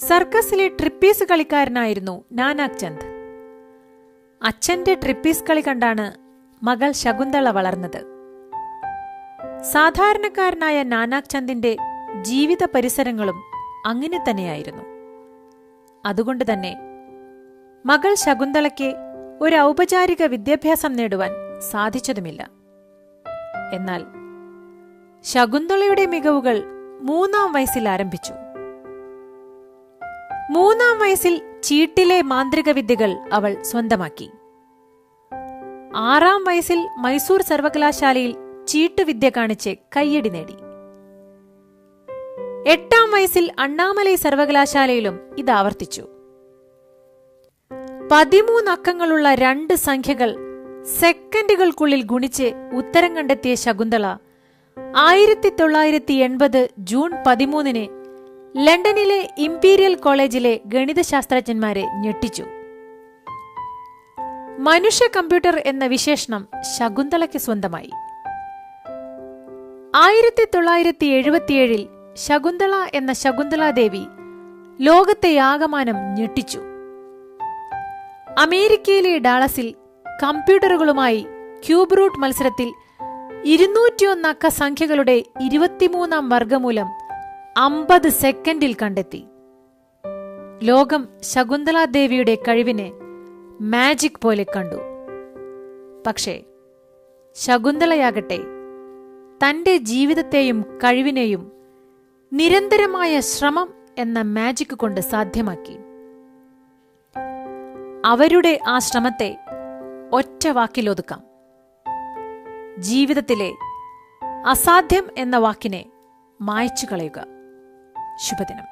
സർക്കസിലെ trapeze കളിക്കാരനായിരുന്നു Nanak Chand. അച്ഛന്റെ trapeze കളി കണ്ടാണ് മകൾ ശകുന്തള വളർന്നത്. സാധാരണക്കാരനായ നാനാക് ചന്ദിന്റെ ജീവിത പരിസരങ്ങളും അങ്ങനെ തന്നെയായിരുന്നു. അതുകൊണ്ട് തന്നെ മകൾ ശകുന്തളയ്ക്ക് ഒരു ഔപചാരിക വിദ്യാഭ്യാസം നേടുവാൻ സാധിച്ചതുമില്ല. എന്നാൽ ശകുന്തളയുടെ മികവുകൾ 3-ാം വയസ്സിൽ ആരംഭിച്ചു. 3-ാം വയസ്സിൽ ചീട്ടിലെ മാന്ത്രിക വിദ്യകൾ അവൾ സ്വന്തമാക്കി. 6-ാം വയസ്സിൽ മൈസൂർ സർവകലാശാലയിൽ ചീട്ടുവിദ്യ കാണിച്ച് കയ്യടി നേടി. 8-ാം വയസ്സിൽ അണ്ണാമലൈ സർവകലാശാലയിലും ഇത് ആവർത്തിച്ചു. 13 അക്കങ്ങളുള്ള 2 സംഖ്യകൾ സെക്കൻഡുകൾക്കുള്ളിൽ ഗുണിച്ച് ഉത്തരം കണ്ടെത്തിയ ശകുന്തള 1980 ജൂൺ 13 ലണ്ടനിലെ ഇംപീരിയൽ കോളേജിലെ ഗണിതശാസ്ത്രജ്ഞന്മാരെ ഞെട്ടിച്ചു. മനുഷ്യ കമ്പ്യൂട്ടർ എന്ന വിശേഷണം ശകുന്തളയ്ക്ക് സ്വന്തമായി. 1977 ശകുന്തള എന്ന ശകുന്തളാദേവി ലോകത്തെ ആകമാനം ഞെട്ടിച്ചു. അമേരിക്കയിലെ ഡാളസിൽ കമ്പ്യൂട്ടറുകളുമായി ക്യൂബ് റൂട്ട് മത്സരത്തിൽ 201 അക്ക സംഖ്യകളുടെ 23-ാം വർഗമൂലം 50 സെക്കൻഡിൽ കണ്ടെത്തി. ലോകം ശകുന്തളാദേവിയുടെ കഴിവിനെ മാജിക് പോലെ കണ്ടു. പക്ഷേ ശകുന്തളയാകട്ടെ തന്റെ ജീവിതത്തെയും കഴിവിനെയും നിരന്തരമായ ശ്രമം എന്ന മാജിക് കൊണ്ട് സാധ്യമാക്കി. അവരുടെ ആ ശ്രമത്തെ ഒറ്റ വാക്കിലൊതുക്കാം: ജീവിതത്തിലെ അസാധ്യം എന്ന വാക്കിനെ മായ്ച്ചു കളയുക. ശുഭദിനം.